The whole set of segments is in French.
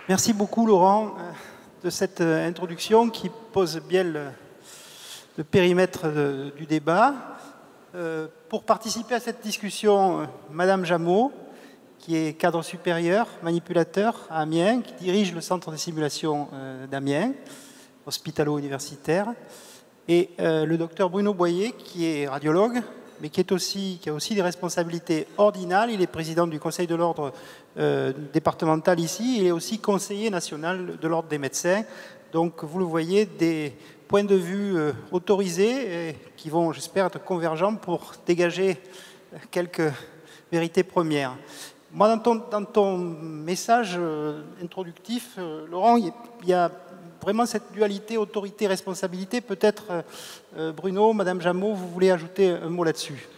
Merci beaucoup, Laurent, de cette introduction qui pose bien le périmètre du débat. Pour participer à cette discussion, Madame Jameau, qui est cadre supérieur, manipulateur à Amiens, qui dirige le centre de simulation d'Amiens, hospitalo-universitaire, et le docteur Bruno Boyer, qui est radiologue, mais qui a aussi des responsabilités ordinales. Il est président du Conseil de l'ordre départemental ici. Il est aussi conseiller national de l'ordre des médecins. Donc, vous le voyez, des points de vue autorisés qui vont, j'espère, être convergents pour dégager quelques vérités premières. Moi, dans ton message introductif, Laurent, il y a vraiment cette dualité autorité-responsabilité. Peut-être, Bruno, Madame Jameau, vous voulez ajouter un mot là-dessus?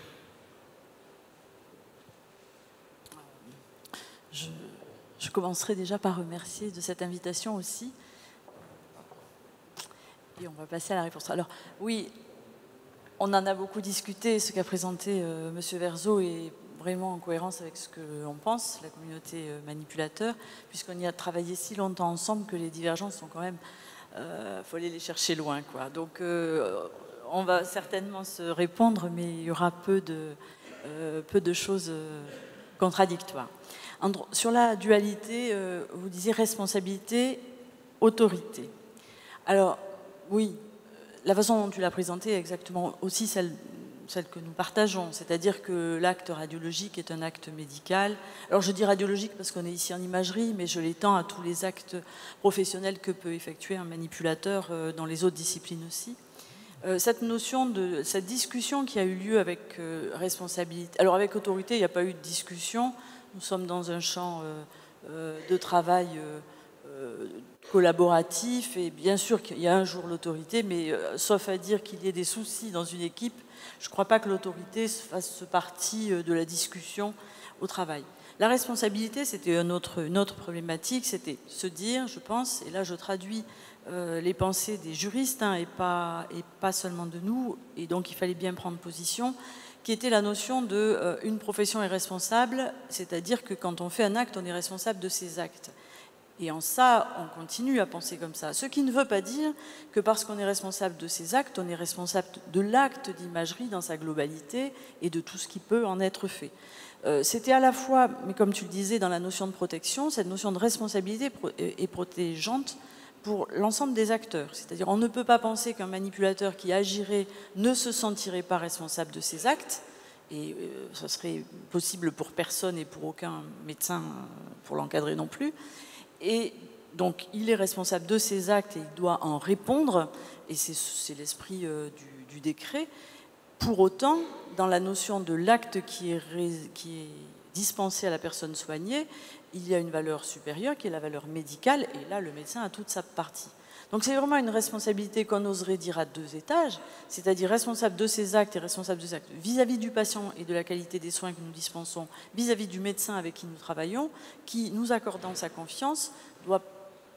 Je commencerai déjà par remercier de cette invitation aussi. Et on va passer à la réponse. Alors, oui, on en a beaucoup discuté. Ce qu'a présenté M. Verzeau est vraiment en cohérence avec ce que l'on pense, la communauté manipulateur, puisqu'on y a travaillé si longtemps ensemble que les divergences sont quand même... faut aller les chercher loin, quoi. Donc, on va certainement se répondre, mais il y aura peu de choses contradictoires. Sur la dualité, vous disiez responsabilité, autorité. Alors, oui, la façon dont tu l'as présentée est exactement aussi celle que nous partageons, c'est-à-dire que l'acte radiologique est un acte médical. Alors je dis radiologique parce qu'on est ici en imagerie, mais je l'étends à tous les actes professionnels que peut effectuer un manipulateur dans les autres disciplines aussi. Cette discussion qui a eu lieu avec responsabilité, alors avec autorité, il n'y a pas eu de discussion, nous sommes dans un champ de travail collaboratif, et bien sûr qu'il y a un jour l'autorité, mais sauf à dire qu'il y ait des soucis dans une équipe, je ne crois pas que l'autorité fasse partie de la discussion au travail. La responsabilité, c'était une autre problématique, c'était se dire, je pense, et là je traduis les pensées des juristes, hein, et pas seulement de nous, et donc il fallait bien prendre position, qui était la notion de une profession est responsable, c'est-à-dire que quand on fait un acte, on est responsable de ses actes. Et en ça, on continue à penser comme ça. Ce qui ne veut pas dire que parce qu'on est responsable de ses actes, on est responsable de l'acte d'imagerie dans sa globalité et de tout ce qui peut en être fait. C'était à la fois, mais comme tu le disais, dans la notion de protection, cette notion de responsabilité est protégeante pour l'ensemble des acteurs. C'est-à-dire on ne peut pas penser qu'un manipulateur qui agirait ne se sentirait pas responsable de ses actes, et ça serait possible pour personne et pour aucun médecin pour l'encadrer non plus. Et donc, il est responsable de ses actes et il doit en répondre, et c'est l'esprit du décret. Pour autant, dans la notion de l'acte qui est dispensé à la personne soignée, il y a une valeur supérieure qui est la valeur médicale, et là, le médecin a toute sa partie. Donc, c'est vraiment une responsabilité qu'on oserait dire à deux étages, c'est-à-dire responsable de ses actes et responsable de ses actes vis-à-vis du patient et de la qualité des soins que nous dispensons, vis-à-vis du médecin avec qui nous travaillons, qui, nous accordant sa confiance, doit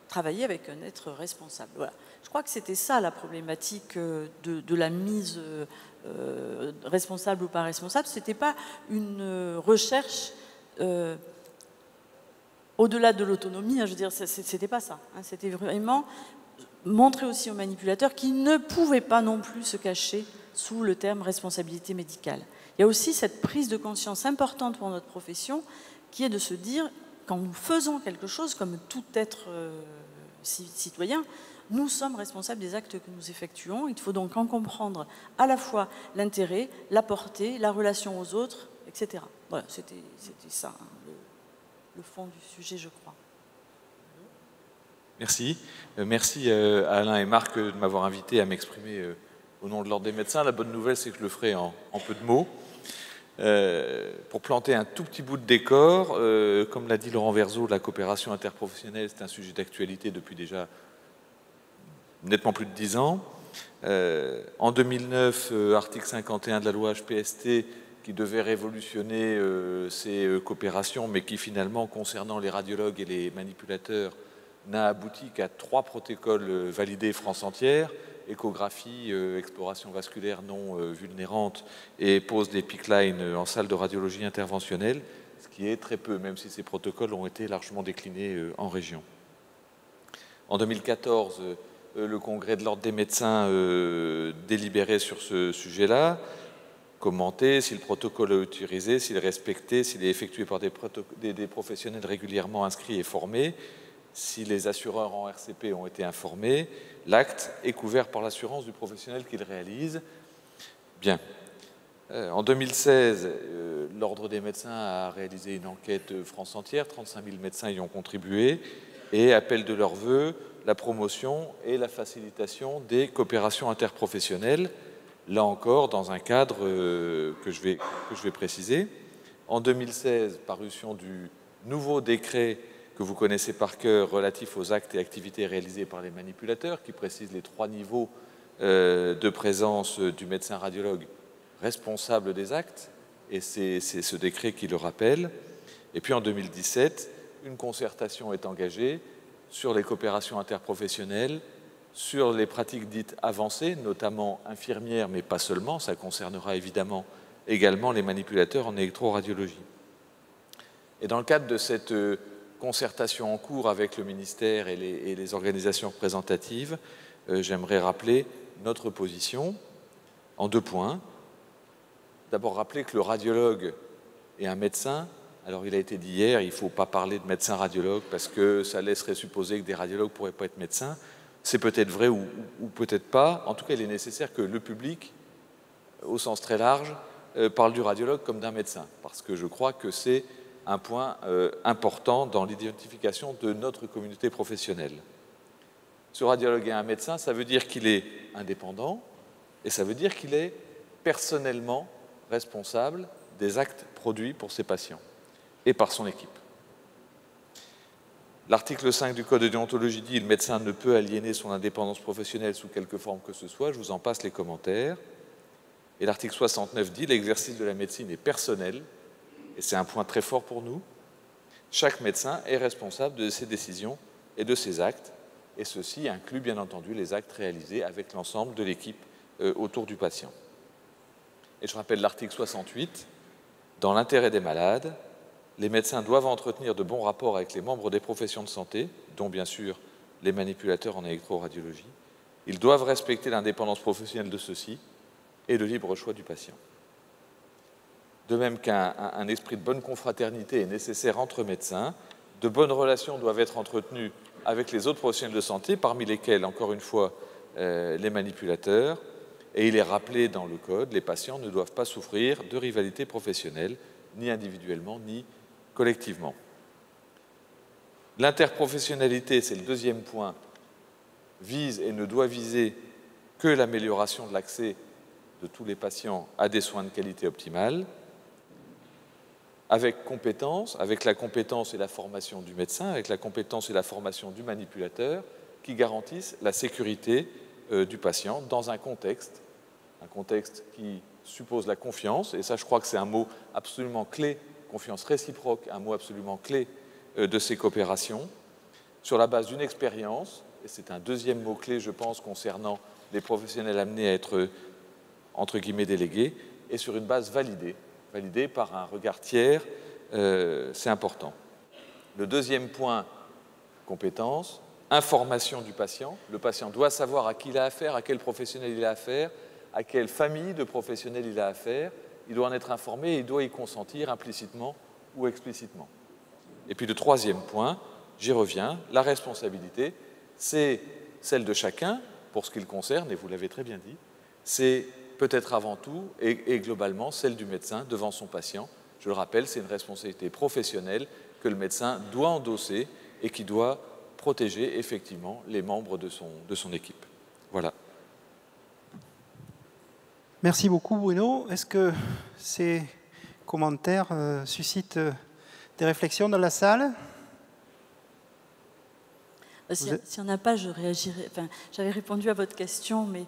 travailler avec un être responsable. Voilà. Je crois que c'était ça la problématique de la mise responsable ou pas responsable. Ce n'était pas une recherche au-delà de l'autonomie, hein, je veux dire, c'était pas ça. Hein, c'était vraiment montrer aussi aux manipulateurs qu'ils ne pouvaient pas non plus se cacher sous le terme responsabilité médicale. Il y a aussi cette prise de conscience importante pour notre profession qui est de se dire, quand nous faisons quelque chose, comme tout être citoyen, nous sommes responsables des actes que nous effectuons. Il faut donc en comprendre à la fois l'intérêt, la portée, la relation aux autres, etc. Voilà, c'était ça, hein, le fond du sujet, je crois. Merci. Merci à Alain et Marc de m'avoir invité à m'exprimer au nom de l'Ordre des médecins. La bonne nouvelle, c'est que je le ferai en peu de mots. Pour planter un tout petit bout de décor, comme l'a dit Laurent Verzeau, la coopération interprofessionnelle, c'est un sujet d'actualité depuis déjà nettement plus de 10 ans. En 2009, article 51 de la loi HPST, qui devait révolutionner ces coopérations, mais qui finalement, concernant les radiologues et les manipulateurs, n'a abouti qu'à 3 protocoles validés France entière: échographie, exploration vasculaire non vulnérante et pose des PICC line en salle de radiologie interventionnelle, ce qui est très peu, même si ces protocoles ont été largement déclinés en région. En 2014, le Congrès de l'Ordre des médecins délibérait sur ce sujet-là, commentait si le protocole est autorisé, s'il est respecté, s'il est effectué par des professionnels régulièrement inscrits et formés, si les assureurs en RCP ont été informés, l'acte est couvert par l'assurance du professionnel qui le réalise. Bien. En 2016, l'Ordre des médecins a réalisé une enquête France entière, 35 000 médecins y ont contribué, et appellent de leur vœu la promotion et la facilitation des coopérations interprofessionnelles, là encore dans un cadre que je vais préciser. En 2016, parution du nouveau décret que vous connaissez par cœur relatif aux actes et activités réalisés par les manipulateurs, qui précise les 3 niveaux de présence du médecin radiologue responsable des actes, et c'est ce décret qui le rappelle. Et puis en 2017, une concertation est engagée sur les coopérations interprofessionnelles, sur les pratiques dites avancées, notamment infirmières, mais pas seulement, ça concernera évidemment également les manipulateurs en électroradiologie. Et dans le cadre de cette concertation en cours avec le ministère et les organisations représentatives, j'aimerais rappeler notre position en 2 points. D'abord, rappeler que le radiologue est un médecin. Alors, il a été dit hier, il ne faut pas parler de médecin radiologue parce que ça laisserait supposer que des radiologues ne pourraient pas être médecins. C'est peut-être vrai ou peut-être pas. En tout cas, il est nécessaire que le public, au sens très large, parle du radiologue comme d'un médecin, parce que je crois que c'est un point important dans l'identification de notre communauté professionnelle. Ce radiologue est un médecin, ça veut dire qu'il est indépendant et ça veut dire qu'il est personnellement responsable des actes produits pour ses patients et par son équipe. L'article 5 du Code de déontologie dit « Le médecin ne peut aliéner son indépendance professionnelle sous quelque forme que ce soit ». Je vous en passe les commentaires. Et l'article 69 dit « L'exercice de la médecine est personnel ». Et c'est un point très fort pour nous. Chaque médecin est responsable de ses décisions et de ses actes. Et ceci inclut bien entendu les actes réalisés avec l'ensemble de l'équipe autour du patient. Et je rappelle l'article 68. Dans l'intérêt des malades, les médecins doivent entretenir de bons rapports avec les membres des professions de santé, dont bien sûr les manipulateurs en électroradiologie. Ils doivent respecter l'indépendance professionnelle de ceux-ci et le libre choix du patient. De même qu'un esprit de bonne confraternité est nécessaire entre médecins, de bonnes relations doivent être entretenues avec les autres professionnels de santé, parmi lesquels, encore une fois, les manipulateurs. Et il est rappelé dans le Code, les patients ne doivent pas souffrir de rivalité professionnelle, ni individuellement, ni collectivement. L'interprofessionnalité, c'est le 2e point, vise et ne doit viser que l'amélioration de l'accès de tous les patients à des soins de qualité optimale, avec compétence, avec la compétence et la formation du médecin, avec la compétence et la formation du manipulateur, qui garantissent la sécurité du patient dans un contexte qui suppose la confiance, et ça je crois que c'est un mot absolument clé, confiance réciproque, un mot absolument clé de ces coopérations, sur la base d'une expérience, et c'est un 2e mot-clé je pense concernant les professionnels amenés à être entre guillemets délégués, et sur une base validée par un regard tiers, c'est important. Le 2e point, compétence, information du patient. Le patient doit savoir à qui il a affaire, à quel professionnel il a affaire, à quelle famille de professionnels il a affaire. Il doit en être informé et il doit y consentir implicitement ou explicitement. Et puis le 3e point, j'y reviens, la responsabilité, c'est celle de chacun pour ce qui le concerne, et vous l'avez très bien dit, c'est peut-être avant tout et globalement celle du médecin devant son patient. Je le rappelle, c'est une responsabilité professionnelle que le médecin doit endosser et qui doit protéger effectivement les membres de son équipe. Voilà. Merci beaucoup Bruno. Est-ce que ces commentaires suscitent des réflexions dans la salle? S'il n'y en a pas, je réagirai. Enfin, j'avais répondu à votre question, mais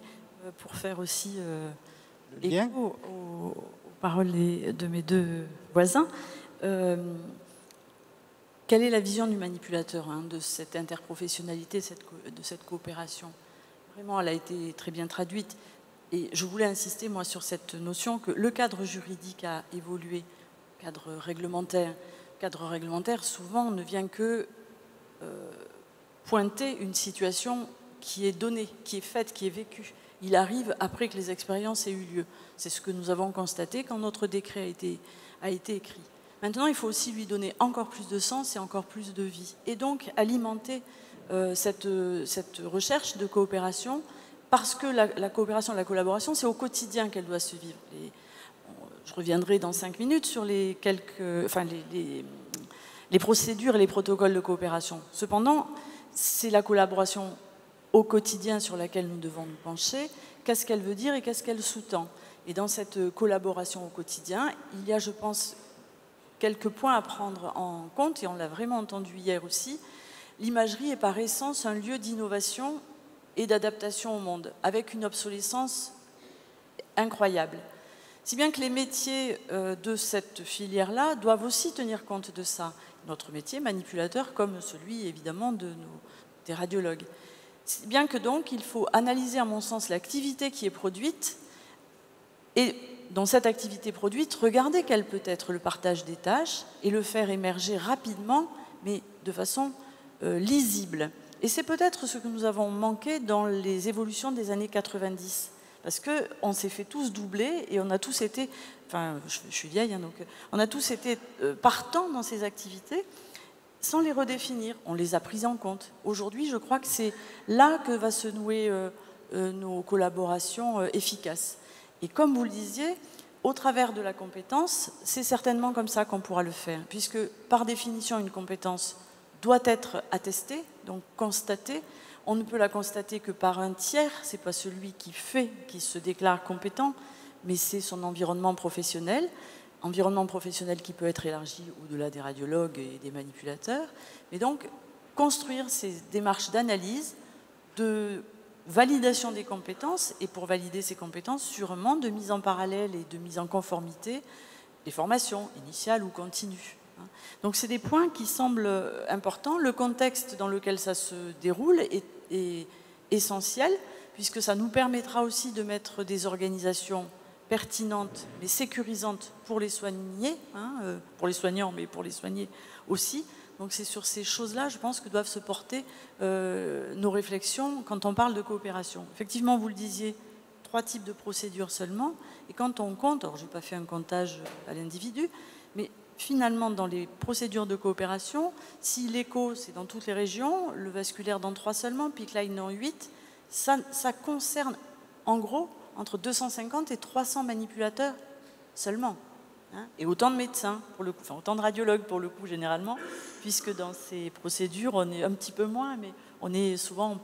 pour faire aussi écho aux paroles de mes 2 voisins. Quelle est la vision du manipulateur de cette interprofessionnalité, de cette coopération? Vraiment, elle a été très bien traduite. Et je voulais insister, moi, sur cette notion que le cadre juridique a évolué, cadre réglementaire. Le cadre réglementaire, souvent, ne vient que pointer une situation qui est donnée, qui est faite, qui est vécue. Il arrive après que les expériences aient eu lieu. C'est ce que nous avons constaté quand notre décret a été écrit. Maintenant, il faut aussi lui donner encore plus de sens et encore plus de vie. Et donc, alimenter cette recherche de coopération, parce que la coopération, la collaboration, c'est au quotidien qu'elle doit se vivre. Je reviendrai dans 5 minutes sur les procédures et les protocoles de coopération. Cependant, c'est la collaboration au quotidien sur laquelle nous devons nous pencher. Qu'est-ce qu'elle veut dire et qu'est-ce qu'elle sous-tend? Et dans cette collaboration au quotidien, il y a, je pense, quelques points à prendre en compte, et on l'a vraiment entendu hier aussi. L'imagerie est par essence un lieu d'innovation et d'adaptation au monde, avec une obsolescence incroyable. Si bien que les métiers de cette filière-là doivent aussi tenir compte de ça. Notre métier, manipulateur, comme celui évidemment des radiologues. Si bien que donc il faut analyser à mon sens l'activité qui est produite, et dans cette activité produite, regarder quel peut être le partage des tâches et le faire émerger rapidement, mais de façon lisible. Et c'est peut-être ce que nous avons manqué dans les évolutions des années 90. Parce qu'on s'est fait tous doubler et on a tous été, enfin je suis vieille, hein, donc on a tous été partants dans ces activités sans les redéfinir. On les a prises en compte. Aujourd'hui, je crois que c'est là que va se nouer nos collaborations efficaces. Et comme vous le disiez, au travers de la compétence, c'est certainement comme ça qu'on pourra le faire, puisque par définition, une compétence doit être attestée, donc constatée. On ne peut la constater que par un tiers, ce n'est pas celui qui fait, qui se déclare compétent, mais c'est son environnement professionnel qui peut être élargi au-delà des radiologues et des manipulateurs. Mais donc, construire ces démarches d'analyse, de validation des compétences, et pour valider ces compétences, sûrement de mise en parallèle et de mise en conformité des formations initiales ou continues. Donc c'est des points qui semblent importants. Le contexte dans lequel ça se déroule est essentiel, puisque ça nous permettra aussi de mettre des organisations pertinentes, mais sécurisantes pour les soignés, pour les soignants, mais pour les soignés aussi. Donc c'est sur ces choses-là, je pense, que doivent se porter nos réflexions quand on parle de coopération. Effectivement, vous le disiez, 3 types de procédures seulement, et quand on compte, alors je n'ai pas fait un comptage à l'individu, mais finalement, dans les procédures de coopération, si l'écho, c'est dans toutes les régions, le vasculaire dans 3 seulement, Pickline dans 8, ça concerne, en gros, entre 250 et 300 manipulateurs seulement. Et autant de médecins, pour le coup, enfin autant de radiologues pour le coup, généralement, puisque dans ces procédures, on est un petit peu moins, mais on est souvent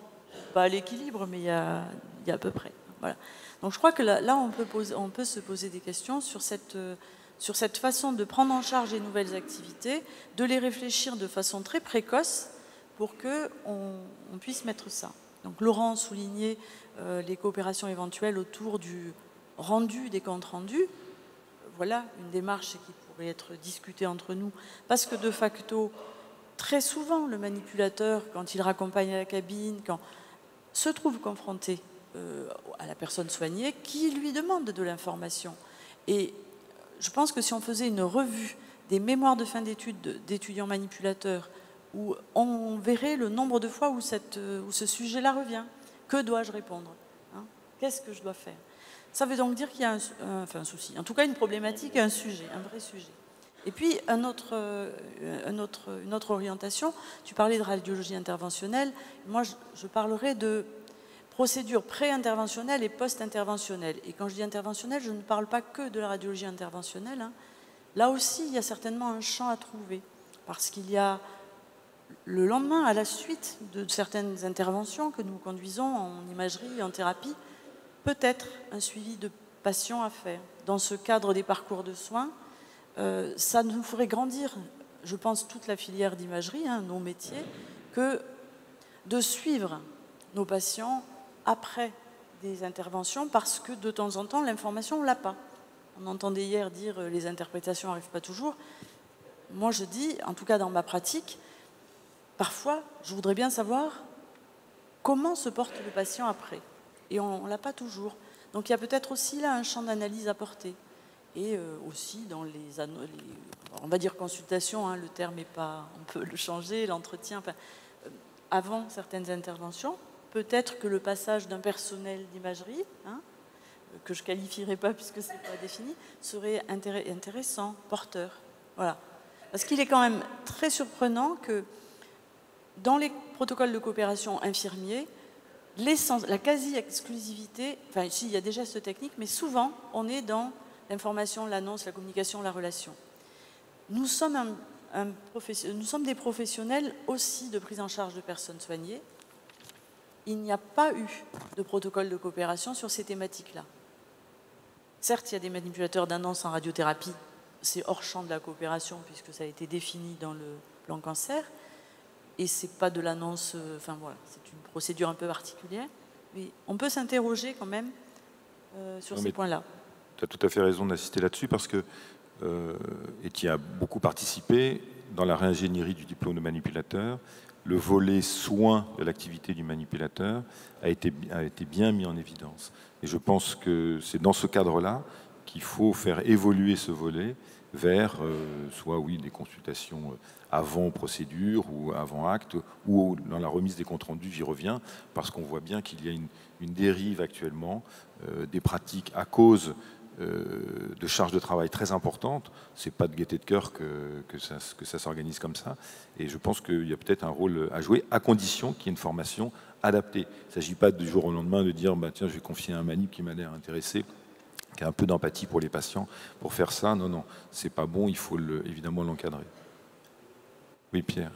pas à l'équilibre, mais il y a à peu près. Voilà. Donc je crois que là on peut se poser des questions sur cette façon de prendre en charge les nouvelles activités, de les réfléchir de façon très précoce pour qu'on puisse mettre ça. Donc Laurent soulignait les coopérations éventuelles autour du rendu des comptes rendus. Voilà une démarche qui pourrait être discutée entre nous, parce que de facto, très souvent, le manipulateur, quand il raccompagne à la cabine, quand se trouve confronté à la personne soignée, qui lui demande de l'information. Et je pense que si on faisait une revue des mémoires de fin d'études d'étudiants manipulateurs, où on verrait le nombre de fois où ce sujet-là revient. Que dois-je répondre? Qu'est-ce que je dois faire? Ça veut donc dire qu'il y a un souci, en tout cas une problématique, un sujet, un vrai sujet. Et puis une autre orientation, tu parlais de radiologie interventionnelle, moi je parlerai de procédures pré-interventionnelles et post-interventionnelles. Et quand je dis interventionnelle, je ne parle pas que de la radiologie interventionnelle. Là aussi, il y a certainement un champ à trouver, parce qu'il y a le lendemain, à la suite de certaines interventions que nous conduisons en imagerie et en thérapie, peut-être un suivi de patients à faire. Dans ce cadre des parcours de soins, ça nous ferait grandir, je pense, toute la filière d'imagerie, nos métiers, que de suivre nos patients après des interventions, parce que de temps en temps, l'information, on ne l'a pas. On entendait hier dire les interprétations n'arrivent pas toujours. Moi, je dis, en tout cas dans ma pratique, parfois, je voudrais bien savoir comment se porte le patient après. Et on ne l'a pas toujours. Donc il y a peut-être aussi là un champ d'analyse à porter. Et aussi dans on va dire consultation, le terme n'est pas, on peut le changer, l'entretien, avant certaines interventions. Peut-être que le passage d'un personnel d'imagerie, que je ne qualifierai pas puisque ce n'est pas défini, serait intéressant, porteur. Voilà. Parce qu'il est quand même très surprenant que dans les protocoles de coopération infirmiers, la quasi-exclusivité, enfin ici il y a des gestes techniques, mais souvent on est dans l'information, l'annonce, la communication, la relation. Nous sommes, nous sommes des professionnels aussi de prise en charge de personnes soignées. Il n'y a pas eu de protocole de coopération sur ces thématiques-là. Certes, il y a des manipulateurs d'annonce en radiothérapie, c'est hors champ de la coopération puisque ça a été défini dans le plan cancer, et c'est pas de l'annonce, enfin voilà, c'est une procédure un peu particulière, mais on peut s'interroger quand même sur ces points-là. Tu as tout à fait raison d'insister là-dessus parce que, et tu as beaucoup participé dans la réingénierie du diplôme de manipulateur, le volet soin de l'activité du manipulateur a été bien mis en évidence. Et je pense que c'est dans ce cadre-là qu'il faut faire évoluer ce volet vers soit oui, des consultations avant procédure ou avant acte, ou dans la remise des comptes rendus, j'y reviens, parce qu'on voit bien qu'il y a une dérive actuellement des pratiques à cause de charges de travail très importantes. C'est pas de gaieté de cœur que ça s'organise comme ça. Et je pense qu'il y a peut-être un rôle à jouer, à condition qu'il y ait une formation adaptée. Il ne s'agit pas du jour au lendemain de dire bah, tiens, je vais confier un manip qui m'a l'air intéressé, qui a un peu d'empathie pour les patients, pour faire ça. Non, non, c'est pas bon, il faut évidemment l'encadrer. Oui, Pierre.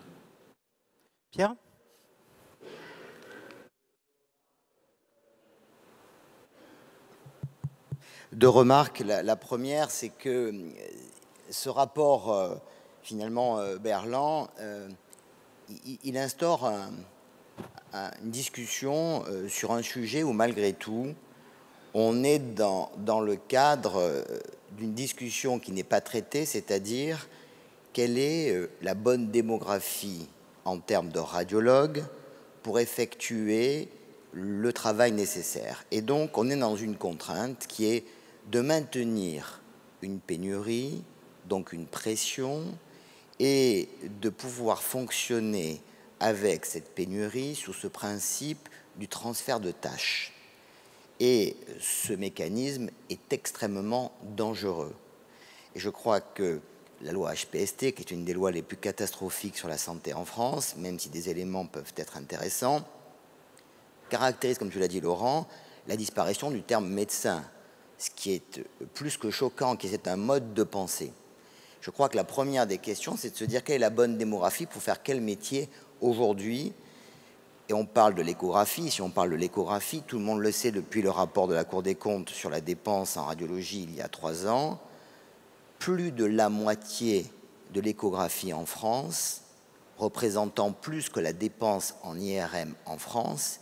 Pierre ? Deux remarques. La première, c'est que ce rapport, finalement, Berland, il instaure une discussion sur un sujet où, malgré tout, on est dans le cadre d'une discussion qui n'est pas traitée, c'est-à-dire quelle est la bonne démographie en termes de radiologues pour effectuer le travail nécessaire. Et donc, on est dans une contrainte qui est de maintenir une pénurie, donc une pression, et de pouvoir fonctionner avec cette pénurie sous ce principe du transfert de tâches. Et ce mécanisme est extrêmement dangereux. Et je crois que la loi HPST, qui est une des lois les plus catastrophiques sur la santé en France, même si des éléments peuvent être intéressants, caractérise, comme tu l'as dit Laurent, la disparition du terme médecin, ce qui est plus que choquant, qui est un mode de pensée. Je crois que la première des questions, c'est de se dire quelle est la bonne démographie pour faire quel métier aujourd'hui. Et on parle de l'échographie. Si on parle de l'échographie, tout le monde le sait depuis le rapport de la Cour des comptes sur la dépense en radiologie il y a 3 ans, plus de la moitié de l'échographie en France, représentant plus que la dépense en IRM en France,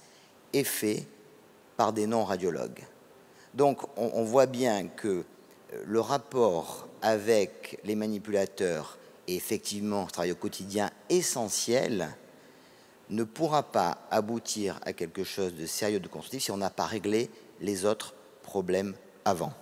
est fait par des non-radiologues. Donc on voit bien que le rapport avec les manipulateurs est effectivement un travail au quotidien essentiel, ne pourra pas aboutir à quelque chose de sérieux, de constructif, si on n'a pas réglé les autres problèmes avant.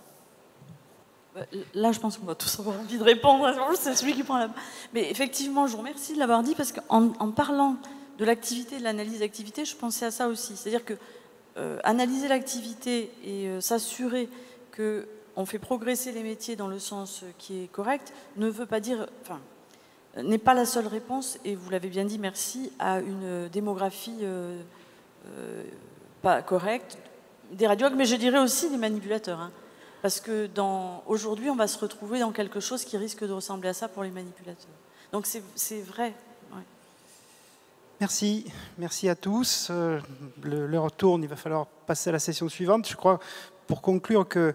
Là, je pense qu'on va tous avoir envie de répondre. C'est celui qui prend la main. Mais effectivement, je vous remercie de l'avoir dit, parce qu'en parlant de l'activité, de l'analyse d'activité, je pensais à ça aussi. C'est-à-dire que analyser l'activité et s'assurer qu'on fait progresser les métiers dans le sens qui est correct ne veut pas dire... Enfin, n'est pas la seule réponse, et vous l'avez bien dit, merci, à une démographie pas correcte des radiologues, mais je dirais aussi des manipulateurs. Hein, parce que aujourd'hui, on va se retrouver dans quelque chose qui risque de ressembler à ça pour les manipulateurs. Donc c'est vrai. Ouais. Merci. Merci à tous. L'heure tourne, il va falloir passer à la session suivante. Je crois, pour conclure, que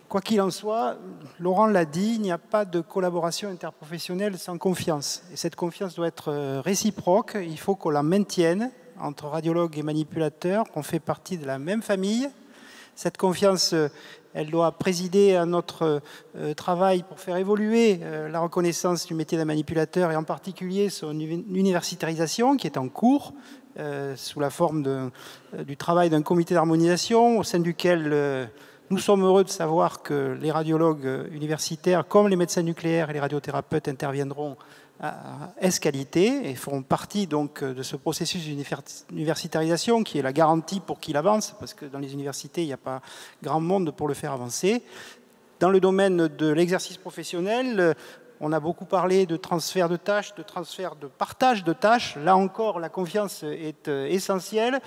quoi qu'il en soit, Laurent l'a dit, il n'y a pas de collaboration interprofessionnelle sans confiance. Et cette confiance doit être réciproque. Il faut qu'on la maintienne entre radiologues et manipulateurs, qu'on fait partie de la même famille. Cette confiance, elle doit présider à notre travail pour faire évoluer la reconnaissance du métier d'un manipulateur et en particulier son universitarisation qui est en cours sous la forme du travail d'un comité d'harmonisation au sein duquel... Nous sommes heureux de savoir que les radiologues universitaires, comme les médecins nucléaires et les radiothérapeutes, interviendront S-qualité et font partie donc de ce processus d'universitarisation qui est la garantie pour qu'il avance, parce que dans les universités, il n'y a pas grand monde pour le faire avancer. Dans le domaine de l'exercice professionnel, on a beaucoup parlé de transfert de tâches, de transfert de partage de tâches. Là encore, la confiance est essentielle.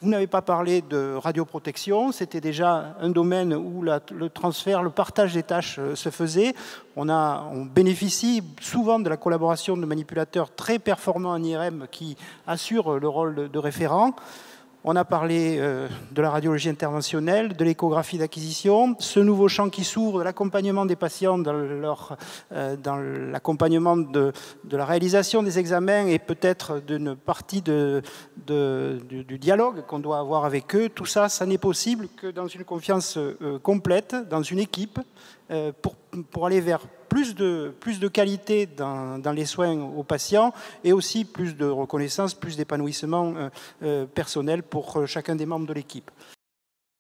Vous n'avez pas parlé de radioprotection, c'était déjà un domaine où le transfert, le partage des tâches se faisait. On bénéficie souvent de la collaboration de manipulateurs très performants en IRM qui assurent le rôle de référent. On a parlé de la radiologie interventionnelle, de l'échographie d'acquisition, ce nouveau champ qui s'ouvre de l'accompagnement des patients dans l'accompagnement de la réalisation des examens et peut-être d'une partie du dialogue qu'on doit avoir avec eux. Tout ça, ça n'est possible que dans une confiance complète, dans une équipe, pour aller vers plus de qualité dans les soins aux patients et aussi plus de reconnaissance, plus d'épanouissement personnel pour chacun des membres de l'équipe.